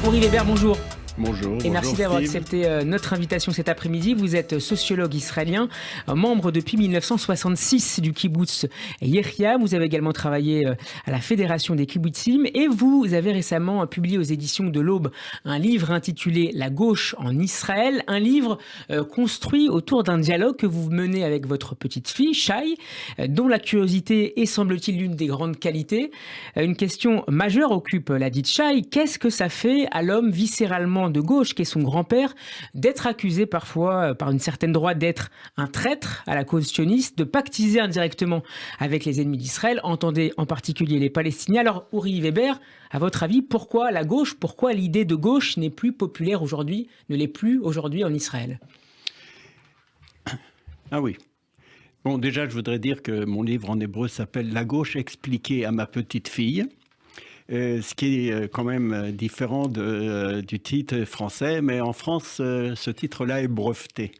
Henri Weber, bonjour. Bonjour. Et merci d'avoir accepté notre invitation cet après-midi. Vous êtes sociologue israélien, membre depuis 1966 du kibbutz Yechia. Vous avez également travaillé à la Fédération des kibbutzim et vous avez récemment publié aux éditions de l'Aube un livre intitulé La gauche en Israël, un livre construit autour d'un dialogue que vous menez avec votre petite fille, Shai, dont la curiosité est, semble-t-il, l'une des grandes qualités. Une question majeure occupe la dite Shai. Qu'est-ce que ça fait à l'homme viscéralement de gauche, qui est son grand-père, d'être accusé parfois par une certaine droite d'être un traître à la cause sioniste, de pactiser indirectement avec les ennemis d'Israël, entendez en particulier les Palestiniens. Alors, Henri Weber, à votre avis, pourquoi la gauche, pourquoi l'idée de gauche n'est plus populaire aujourd'hui, ne l'est plus aujourd'hui en Israël? Ah oui. Bon, déjà, je voudrais dire que mon livre en hébreu s'appelle « La gauche expliquée à ma petite fille ». Ce qui est quand même différent du titre français, mais en France, ce titre-là est breveté.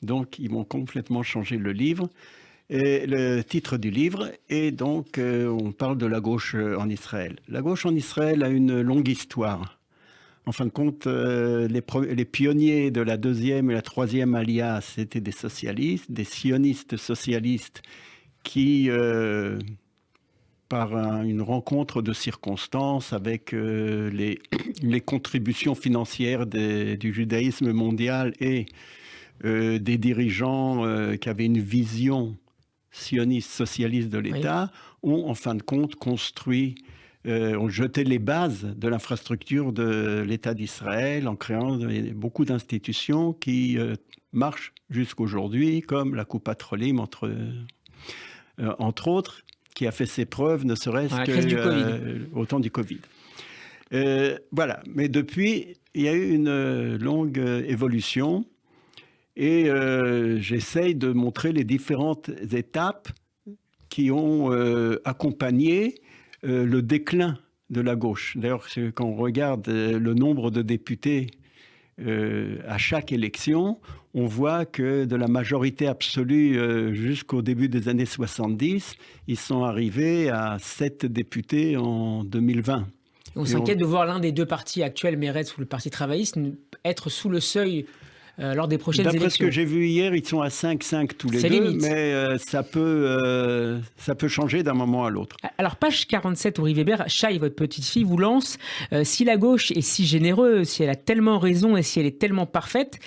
Donc, ils vont complètement changer le livre. Et le titre du livre, et donc on parle de la gauche en Israël. La gauche en Israël a une longue histoire. En fin de compte, les pionniers de la deuxième et la troisième Aliyah, c'était des socialistes, des sionistes socialistes qui... par une rencontre de circonstances avec les contributions financières du judaïsme mondial et des dirigeants qui avaient une vision sioniste, socialiste de l'État, ont en fin de compte construit, ont jeté les bases de l'infrastructure de l'État d'Israël en créant beaucoup d'institutions qui marchent jusqu'aujourd'hui, comme la Coupat Cholim, entre autres, qui a fait ses preuves, ne serait-ce qu'au temps du Covid. Voilà. Mais depuis, il y a eu une longue évolution et j'essaye de montrer les différentes étapes qui ont accompagné le déclin de la gauche. D'ailleurs, quand on regarde le nombre de députés à chaque élection, on voit que de la majorité absolue jusqu'au début des années 70, ils sont arrivés à 7 députés en 2020. On s'inquiète de voir l'un des deux partis actuels, Meretz ou le Parti travailliste, être sous le seuil lors des prochaines élections. D'après ce que j'ai vu hier, ils sont à 5-5 tous les deux, limite. Mais ça peut changer d'un moment à l'autre. Alors, page 47, Henri Weber, Shai, votre petite fille, vous lance si la gauche est si généreuse, si elle a tellement raison et si elle est tellement parfaite,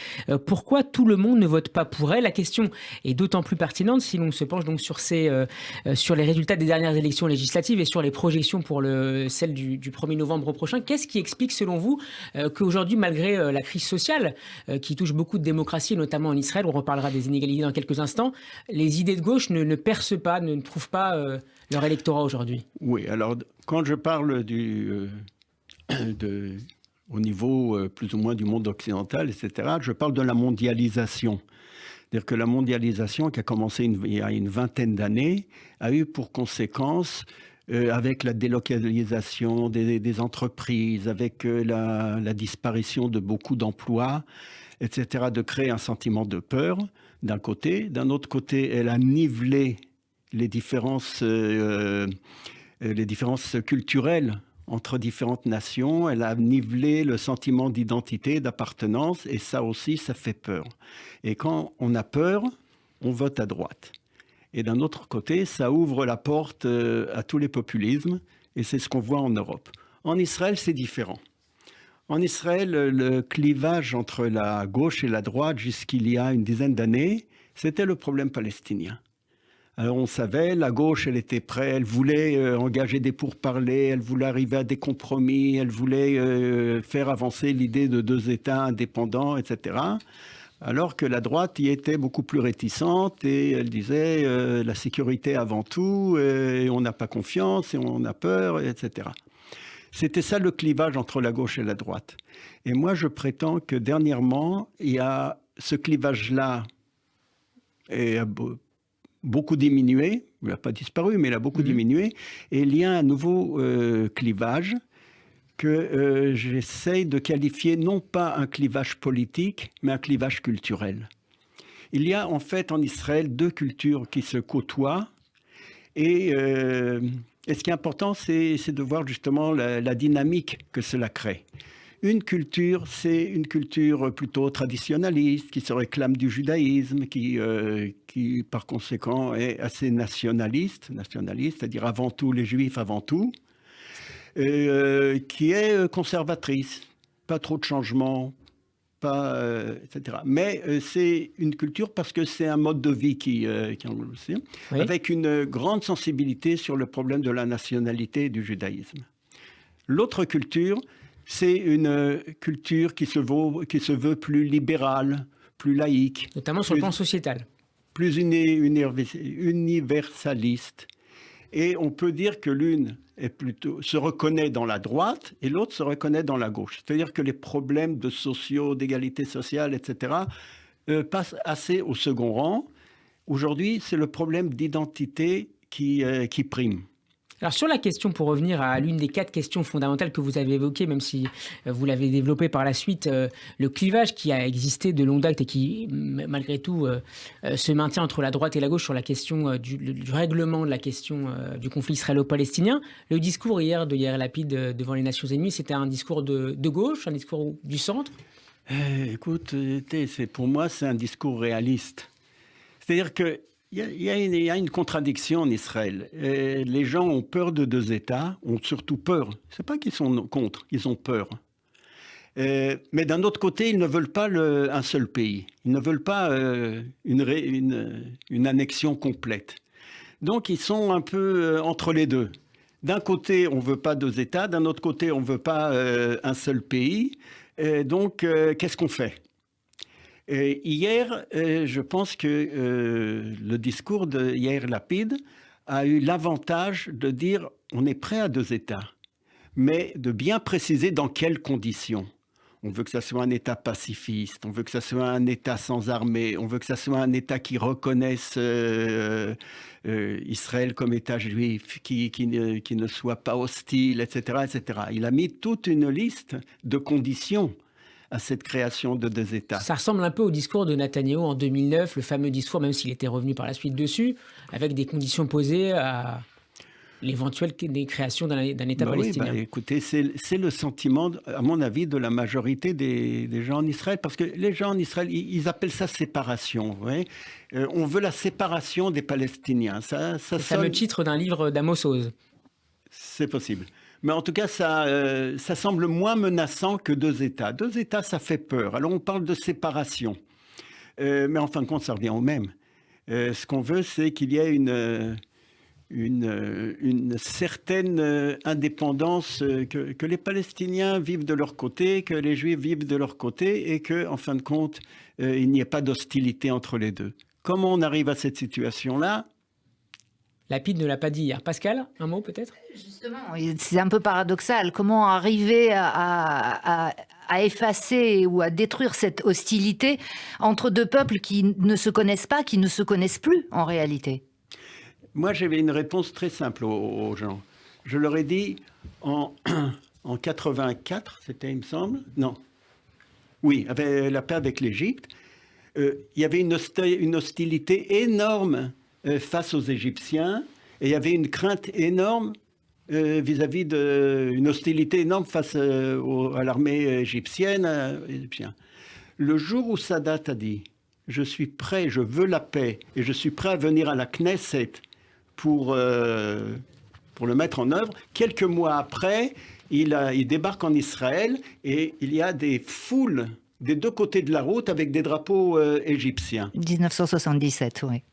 pourquoi tout le monde ne vote pas pour elle? La question est d'autant plus pertinente si l'on se penche donc sur les résultats des dernières élections législatives et sur les projections pour celle du 1er novembre prochain. Qu'est-ce qui explique, selon vous, qu'aujourd'hui, malgré la crise sociale qui touche beaucoup de démocratie, notamment en Israël, on reparlera des inégalités dans quelques instants, les idées de gauche ne percent pas, ne trouvent pas leur électorat aujourd'hui? Oui, alors quand je parle au niveau plus ou moins du monde occidental, etc., je parle de la mondialisation. C'est-à-dire que la mondialisation qui a commencé il y a une vingtaine d'années a eu pour conséquence, avec la délocalisation des entreprises, avec la disparition de beaucoup d'emplois, etc., de créer un sentiment de peur d'un côté. D'un autre côté, elle a nivelé les différences culturelles entre différentes nations. Elle a nivelé le sentiment d'identité, d'appartenance, et ça aussi, ça fait peur. Et quand on a peur, on vote à droite. Et d'un autre côté, ça ouvre la porte à tous les populismes, et c'est ce qu'on voit en Europe. En Israël, c'est différent. En Israël, le clivage entre la gauche et la droite, jusqu'il y a une dizaine d'années, c'était le problème palestinien. Alors on savait, la gauche, elle était prête, elle voulait engager des pourparlers, elle voulait arriver à des compromis, elle voulait faire avancer l'idée de 2 États indépendants, etc. Alors que la droite y était beaucoup plus réticente et elle disait la sécurité avant tout, et on n'a pas confiance et on a peur, etc. C'était ça le clivage entre la gauche et la droite. Et moi, je prétends que dernièrement, il y a ce clivage-là a beaucoup diminué. Il n'a pas disparu, mais il a beaucoup diminué. Et il y a un nouveau clivage que j'essaye de qualifier non pas un clivage politique, mais un clivage culturel. Il y a en fait en Israël 2 cultures qui se côtoient et ce qui est important, c'est de voir justement la dynamique que cela crée. Une culture, c'est une culture plutôt traditionnaliste, qui se réclame du judaïsme, qui par conséquent est assez nationaliste, c'est-à-dire avant tout les Juifs avant tout, qui est conservatrice, pas trop de changements, etc. Mais c'est une culture parce que c'est un mode de vie qui englobe aussi, avec une grande sensibilité sur le problème de la nationalité et du judaïsme. L'autre culture, c'est une culture qui se veut plus libérale, plus laïque. Notamment sur le plan sociétal. Plus universaliste. Et on peut dire que l'une se reconnaît dans la droite et l'autre se reconnaît dans la gauche. C'est-à-dire que les problèmes d'égalité sociale, etc., passent assez au second rang. Aujourd'hui, c'est le problème d'identité qui prime. Alors sur la question, pour revenir à l'une des 4 questions fondamentales que vous avez évoquées, même si vous l'avez développé par la suite, le clivage qui a existé de longue date et qui, malgré tout, se maintient entre la droite et la gauche sur la question du règlement de la question du conflit israélo-palestinien. Le discours hier de Yair Lapid devant les Nations Unies, c'était un discours de gauche, un discours du centre ? Écoute, pour moi, c'est un discours réaliste. C'est-à-dire que il y a une contradiction en Israël. Les gens ont peur de 2 États, ont surtout peur. Ce n'est pas qu'ils sont contre, ils ont peur. Mais d'un autre côté, ils ne veulent pas un seul pays. Ils ne veulent pas une annexion complète. Donc, ils sont un peu entre les deux. D'un côté, on ne veut pas 2 États. D'un autre côté, on ne veut pas un seul pays. Donc, qu'est-ce qu'on fait ? Hier, je pense que le discours de Yair Lapid a eu l'avantage de dire on est prêt à 2 États, mais de bien préciser dans quelles conditions. On veut que ça soit un État pacifiste, on veut que ça soit un État sans armée, on veut que ça soit un État qui reconnaisse Israël comme État juif, qui ne soit pas hostile, etc., etc. Il a mis toute une liste de conditions à cette création de 2 États. Ça ressemble un peu au discours de Netanyahou en 2009, le fameux discours, même s'il était revenu par la suite dessus, avec des conditions posées à l'éventuelle création d'un État palestinien. Oui, écoutez, c'est le sentiment, à mon avis, de la majorité des gens en Israël, parce que les gens en Israël, ils appellent ça séparation. On veut la séparation des Palestiniens. C'est le fameux titre d'un livre d'Amos Oz. C'est possible. Mais en tout cas, ça semble moins menaçant que 2 États. 2 États, ça fait peur. Alors, on parle de séparation. Mais en fin de compte, ça revient au même. Ce qu'on veut, c'est qu'il y ait une certaine indépendance, que les Palestiniens vivent de leur côté, que les Juifs vivent de leur côté, et qu'en fin de compte, il n'y ait pas d'hostilité entre les deux. Comment on arrive à cette situation-là ? Lapid ne l'a pas dit hier. Pascal, un mot peut-être ? Justement, c'est un peu paradoxal. Comment arriver à effacer ou à détruire cette hostilité entre 2 peuples qui ne se connaissent pas, qui ne se connaissent plus en réalité ? Moi, j'avais une réponse très simple aux gens. Je leur ai dit en 84, c'était, il me semble, non. Oui, avec la paix avec l'Égypte, il y avait une hostilité énorme face aux Égyptiens, et il y avait une crainte énorme vis-à-vis d'une hostilité énorme face à l'armée égyptienne. Le jour où Sadat a dit « Je suis prêt, je veux la paix, et je suis prêt à venir à la Knesset pour le mettre en œuvre », quelques mois après, il débarque en Israël, et il y a des foules des 2 côtés de la route avec des drapeaux égyptiens. 1977, oui.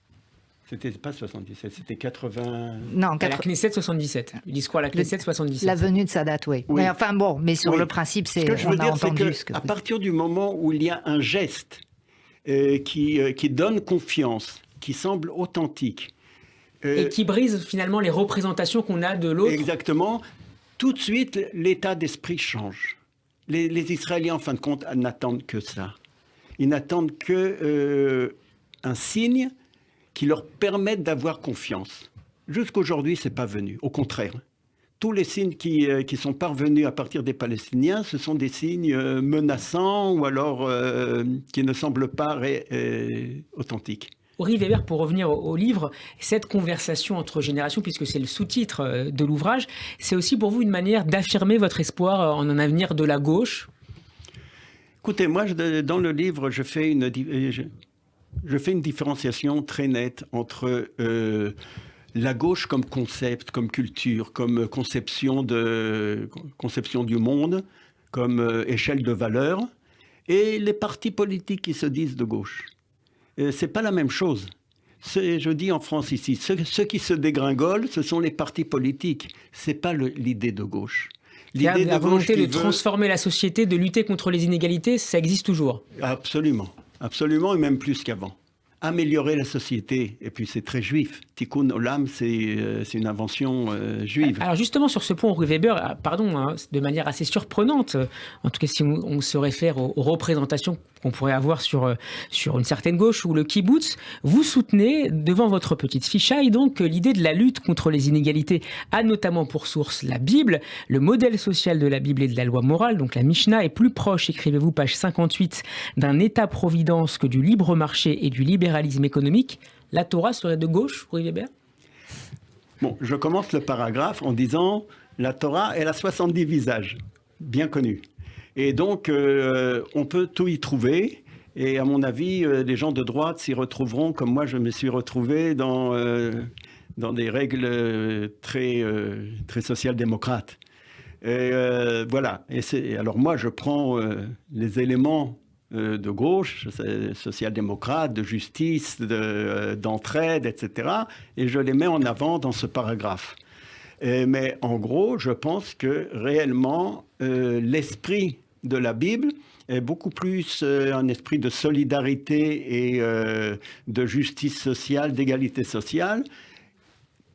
C'était pas 77, c'était 80... Non, à la Knesset 77. Le discours à la Knesset 77. La venue de Sadat, oui. Mais enfin bon, mais sur le principe, ce que je veux dire, c'est qu'à partir du moment où il y a un geste qui donne confiance, qui semble authentique... et qui brise finalement les représentations qu'on a de l'autre. Exactement. Tout de suite, l'état d'esprit change. Les Israéliens, en fin de compte, n'attendent que ça. Ils n'attendent qu'un signe qui leur permettent d'avoir confiance. Jusqu'aujourd'hui, ce n'est pas venu. Au contraire, tous les signes qui sont parvenus à partir des Palestiniens, ce sont des signes menaçants ou alors qui ne semblent pas authentiques. Uri Weber, pour revenir au livre, cette conversation entre générations, puisque c'est le sous-titre de l'ouvrage, c'est aussi pour vous une manière d'affirmer votre espoir en un avenir de la gauche, Écoutez, moi, dans le livre, je fais une différenciation très nette entre la gauche comme concept, comme culture, comme conception du monde, comme échelle de valeurs, et les partis politiques qui se disent de gauche. C'est pas la même chose. Je dis en France ici, ceux qui se dégringolent, ce sont les partis politiques. C'est pas l'idée de gauche. La volonté de transformer la société, de lutter contre les inégalités, ça existe toujours. Absolument, absolument, et même plus qu'avant. Améliorer la société, et puis c'est très juif. Tikkun Olam, c'est une invention juive. Alors justement, sur ce point, Uri Weber, de manière assez surprenante, en tout cas si on se réfère aux représentations qu'on pourrait avoir sur une certaine gauche ou le kibbutz, vous soutenez devant votre petite fichaille donc que l'idée de la lutte contre les inégalités a notamment pour source la Bible, le modèle social de la Bible et de la loi morale, donc la Mishnah est plus proche, écrivez-vous page 58, d'un État-providence que du libre marché et du libéralisme économique. La Torah serait de gauche, Uri Weber ? Bon, je commence le paragraphe en disant la Torah, elle a 70 visages, bien connus. Et donc, on peut tout y trouver. Et à mon avis, les gens de droite s'y retrouveront, comme moi, je me suis retrouvé dans des règles très social-démocrates. Et voilà. Alors moi, je prends les éléments de gauche, social-démocrate, de justice, d'entraide, etc. Et je les mets en avant dans ce paragraphe. Mais en gros, je pense que réellement, l'esprit de la Bible est beaucoup plus un esprit de solidarité et de justice sociale, d'égalité sociale,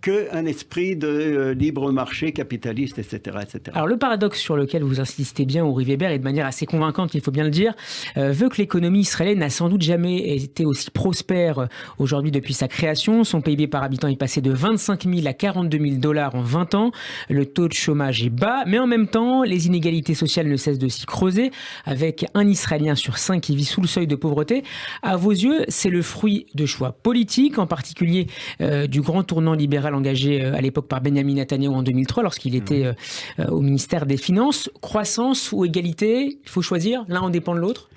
qu'un esprit de libre marché capitaliste, etc., etc. Alors le paradoxe sur lequel vous insistez bien, Uri Weber, et de manière assez convaincante, il faut bien le dire, veut que l'économie israélienne n'a sans doute jamais été aussi prospère aujourd'hui depuis sa création. Son PIB par habitant est passé de 25 000 à 42 000 $ en 20 ans. Le taux de chômage est bas, mais en même temps, les inégalités sociales ne cessent de s'y creuser, avec un Israélien sur 5 qui vit sous le seuil de pauvreté. À vos yeux, c'est le fruit de choix politiques, en particulier du grand tournant libéral engagé à l'époque par Benjamin Netanyahu en 2003 lorsqu'il était au ministère des Finances. Croissance ou égalité, il faut choisir, l'un en dépend de l'autre?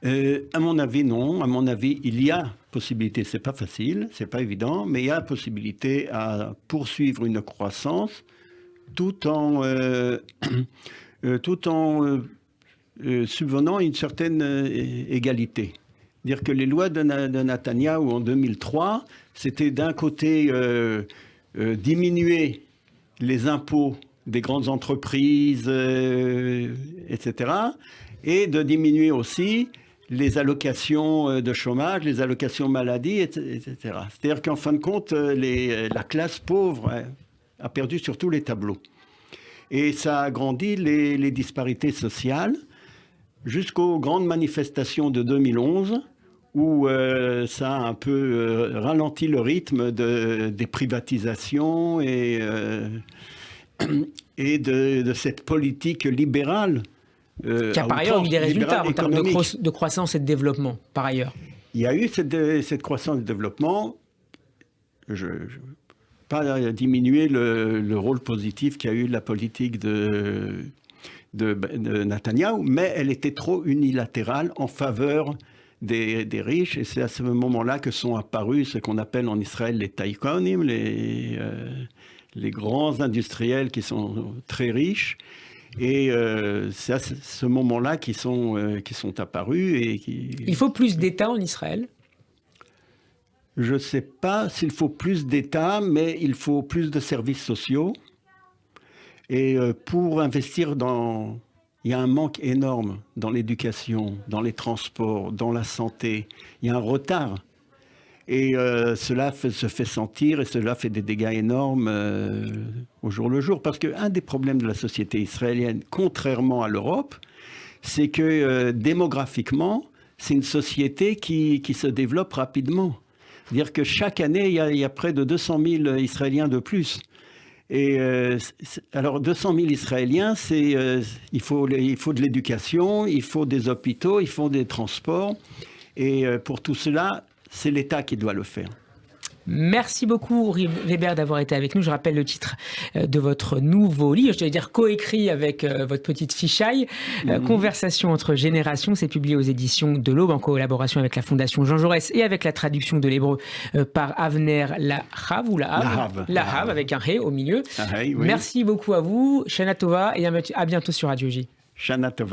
À mon avis, non. À mon avis, il y a possibilité, c'est pas facile, c'est pas évident, mais il y a possibilité à poursuivre une croissance tout en subvenant une certaine égalité. Dire que les lois de Netanyahou en 2003, c'était d'un côté diminuer les impôts des grandes entreprises, etc., et de diminuer aussi les allocations de chômage, les allocations maladie, etc. C'est-à-dire qu'en fin de compte, la classe pauvre a perdu sur tous les tableaux. Et ça a agrandi les disparités sociales jusqu'aux grandes manifestations de 2011, où ça a un peu ralenti le rythme des privatisations et de cette politique libérale. Qui a par ailleurs eu des résultats en termes de croissance et de développement, par ailleurs. Il y a eu cette croissance et développement. Je ne veux pas diminuer le rôle positif qu'a eu la politique de Netanyahou, mais elle était trop unilatérale en faveur des riches, et c'est à ce moment-là que sont apparus ce qu'on appelle en Israël les taïkonim, les grands industriels qui sont très riches, et c'est à ce moment-là qu'ils sont apparus. Il faut plus d'État en Israël? Je ne sais pas s'il faut plus d'État, mais il faut plus de services sociaux, et pour investir dans... Il y a un manque énorme dans l'éducation, dans les transports, dans la santé. Il y a un retard. Et cela se fait sentir, et cela fait des dégâts énormes au jour le jour. Parce qu'un des problèmes de la société israélienne, contrairement à l'Europe, c'est que démographiquement, c'est une société qui se développe rapidement. C'est-à-dire que chaque année, il y a près de 200 000 Israéliens de plus. Et alors 200 000 Israéliens, il faut de l'éducation, il faut des hôpitaux, il faut des transports. Et pour tout cela, c'est l'État qui doit le faire. Merci beaucoup, Uri Weber, d'avoir été avec nous. Je rappelle le titre de votre nouveau livre, je dois dire coécrit avec votre petite fichaille, Conversation entre générations. C'est publié aux éditions de l'Aube en collaboration avec la Fondation Jean Jaurès et avec la traduction de l'hébreu par Avner Lahav ou Lahav avec un He au milieu. Oui. Merci beaucoup à vous, Shana Tova, et à bientôt sur Radio J. Shana Tova.